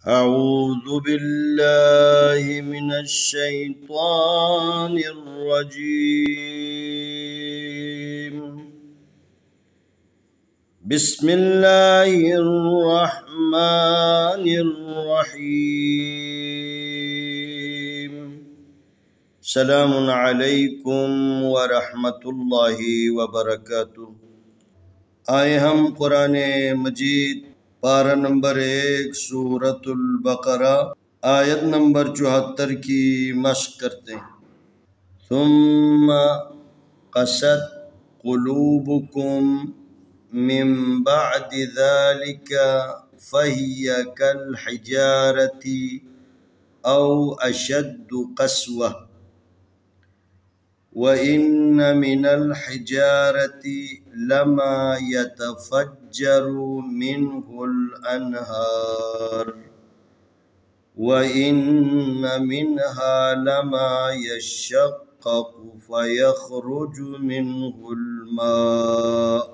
أعوذ بالله من الشيطان الرجيم. بسم الله الرحمن الرحيم. سلام عليكم ورحمة الله وبركاته। आए हम कुरान मजीद पारा नंबर 1 सूरतुल बकरा आयत नंबर 74 की मश्क करते हैं। सुम्मा क़सत क़ुलूबुकुम मिन बअदि ज़ालिका फ़हिय कल हिजारति औ अशद्दु क़स्वा व इन्न मिनल हिजारति लमा यतफ़ज्जरु मिन्हुल अनहार व इन्न मिन्हा लमा यशक़्क़क़ु फ़यख़्रुजु मिन्हुल माअ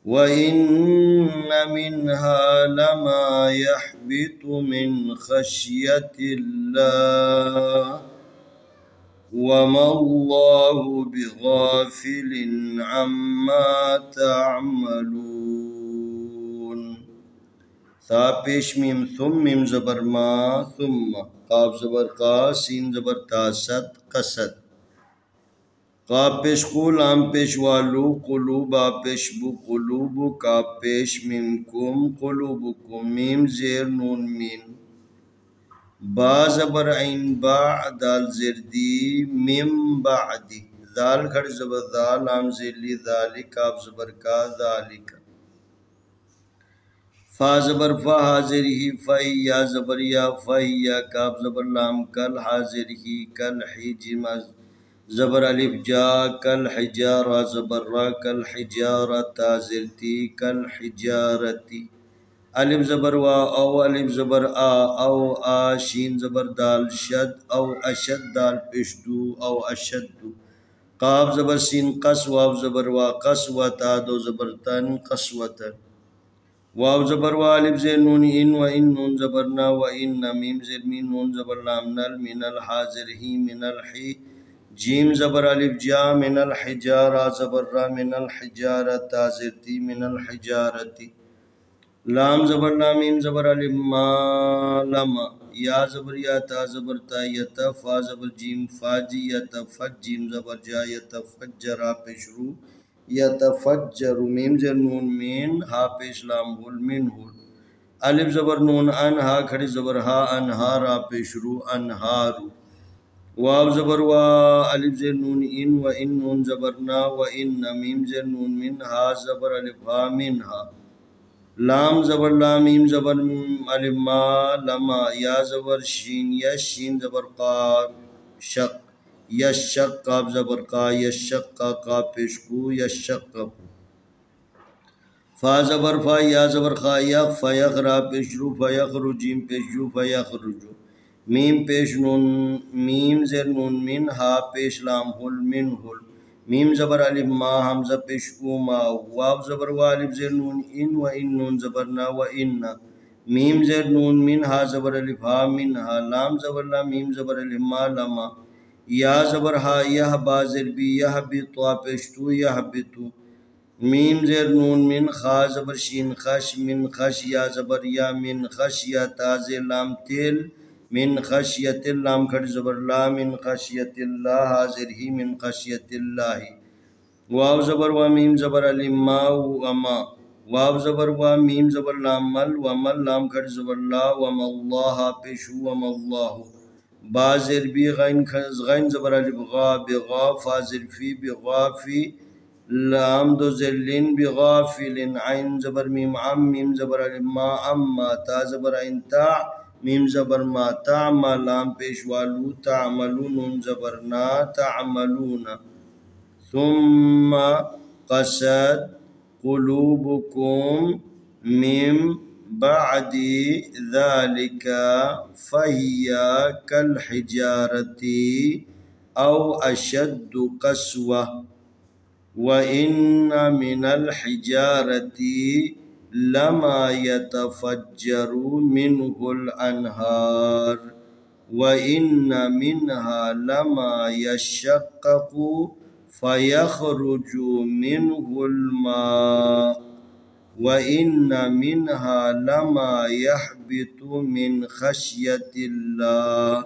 व इन्न मिन्हा लमा यहबितु मिन ख़श्यतिल्लाह वमल्लाहु बिग़ाफ़िलिन अम्मा तअमलून। सा पेश मीम सुम मीम ज़बर मा सुम्मा काफ ज़बर का सीन ज़बर ता सत कसद काफ पेश कुल आम पेश वालू कुलूब आ पेश बु कुलूबु काफ पेश मीम कुम कुलूबुकुम मीम ज़ेर नून मीन बा ज़बर ऐन बा दाल ज़ेरदी मिम बादी दाल खड़ ज़बर दाल आम ज़ेली ज़ालिक काफ ज़बर का ज़ालिक फा ज़बर फा हाजिर ही फ़ई या ज़बर या फ़ई या काफ ज़बर लाम कल हाजिर ही कल ही जिमा ज़बर अलिफ जा कल हिजारा ज़बर रा कल हिजारा ता ज़िरती कल हिजारती अलिफ ज़बर वा औ अलिफ ज़बर आ औ आ शीन ज़बर दाल शद औ अशद दाल पेशदू औ अशद्दु काफ ज़बर सीन कस वाव ज़बर वा कस व ता दो ज़बर तन कसवतन वाव ज़बर वा अलिफ ज़े नून इन व इन नून ज़बर ना व इन मीम ज़ेर मीन नून ज़बर लाम नल मिनल हाजिर ही मिनल ही जीम ज़बर अलिफ जा मिनल हिजारा ज़बर रा मिनल हिजारा ता ज़िरती मिनल हिजारती लाम ज़बर ला मीम ज़बर अलिफ मा लमा या ज़बर या ता ज़बर ता यता फा ज़बर जीम फाजी यतफ़ज जीम ज़बर जा यतफ़ज्जरा पेशरू यतफ़ज्जरु मीम ज़ेर नून मीन हा पेश लाम हुल मिन हुल अलिफ ज़बर नून अन हा खड़ी ज़बर हा अनहारा पेशरू अनहारु वाव ज़बर वा अलिफ ज़ेर नून इन व इन नून ज़बर ना व इन मीम ज़ेर नून मिन हा ज़बर अलिफ हा मिन हा लाम ज़बर ला मीम ज़बर अलिफ मा लमा या ज़बर शीन यश शीन ज़बर क़ाफ शक यशक काफ ज़बर का यशक का पेशकू यशक़्क़ु फा ज़बर फा या ज़बर खा यख फ़यख रा पेशरू फ़यख़रु जीम पेशजू फ़यख़रुजु मीम पेश नून मीम ज़ेर नून मिन हा पेश लाम हुल मिन हुल मीम ज़बर अलिफ मा हमज़ा पेश उमा वाव ज़बर वा अलिफ ज़ेर नून इन व इन नून ज़बर ना व इन्ना मीम ज़ेर नून मिन हा ज़बर अलिफ हा मिन हा लाम ज़बर ला मीम ज़बर अलिफ मा लमा या ज़बर हा यह बा ज़ेर बी यह बी तो पेशतू यह बितू मीम ज़ेर नून मिन खा ज़बर शीन खश मिन खश या ज़बर या मिन खश या ता ज़ेर लाम तेल मिन खशियतिल लाम खड़ ज़बर ला मिन खशियतिल्लाह हाजिर ही मिन खशियतिल्लाही वाव ज़बर वा मीम ज़बर अलिफ मा व मा वाव ज़बर वा मीम ज़बर लाम मल व मल लाम खड़ ज़बर ला व मल्लाह पेशु व मल्लाहु बा ज़ेर बी गैन गैन ज़बर अलिफ गा बिगा फा ज़ेर फी बिगाफी लाम दो ज़ेलिन बिगाफिलिन ऐन ज़बर मीम अम मीम ज़बर अलिफ मा अम्मा ता ज़बर ऐन ता मीम ज़बर मा तामा लाम पेश वालू तामलू नून ज़बर ना तामलूना सुम्मा क़सद क़ुलूबुकुम मिन बअदि ज़ालिका फ़हिया कल हिजारति औ अशद्दु क़स्वा व इन्न मिनल हिजारति لما يتفجر منه الأنهار وإن منها لما يشقق فيخرج منه الماء وإن منها لما يحبط من خشية الله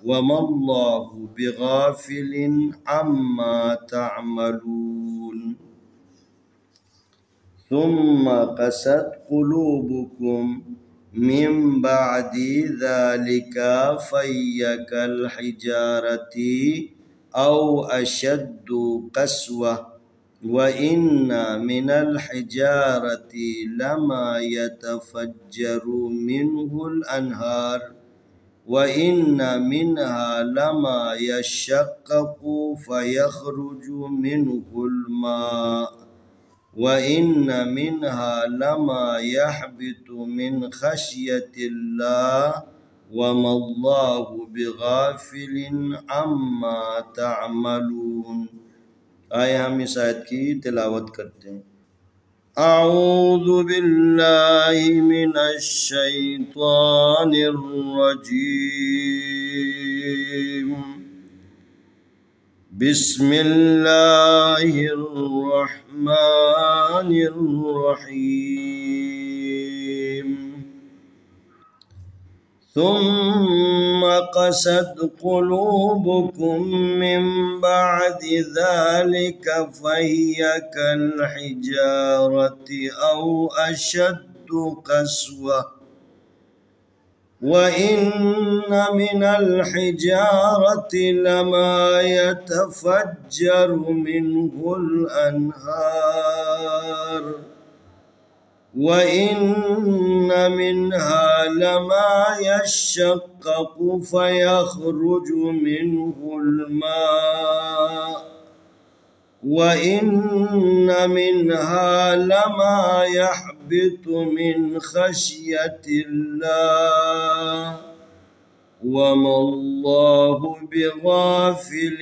وما الله بغافل عما تعملون ثم قست قلوبكم من بعد ذلك فهي كالحجارة أو أشد قسوة وإن من الحجارة لما يتفجر منه الأنهار وإن منها لما يشقق فيخرج منه الماء وإن منها لما يحبط من خشية الله وما الله بغافل عما تعملون. آئے ہم اس آیت کی تلاوت کرتے ہیں۔ اعوذ باللہ من الشیطان الرجیم بسم اللہ الرحمن الرحیم ثم قست قلوبكم من بعد ذلك فهي كالحجارة أو أشد قسوة وإن من الحجارة لما يتفجر منه الأنهار وإن منها لما يشقق فيخرج منه الماء وإن منها لما يحبط من خشية الله وما الله بغافل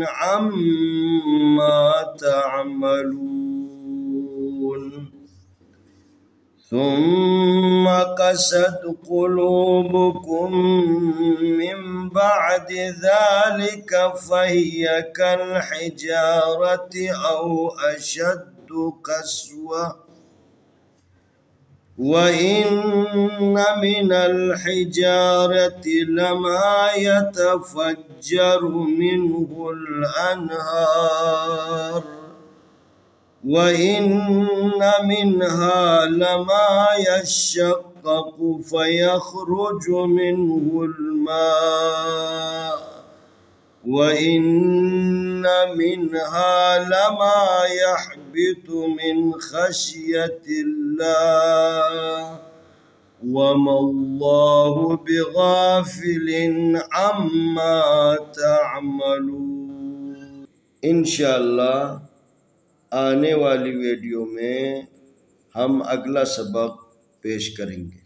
عما تعملون ثم قست قلوبكم من بعد ذلك فهي كالحجارة أو أشد قسوة وإن من الحجارة لما يتفجر منه الأنهار وإن منها لما يشقق فيخرج منه الماء وإن منها لما يحبط من خشية الله وما الله بغافل عما تعملون۔ انشاءاللہ آنے والی ویڈیو میں ہم اگلا سبق پیش کریں گے۔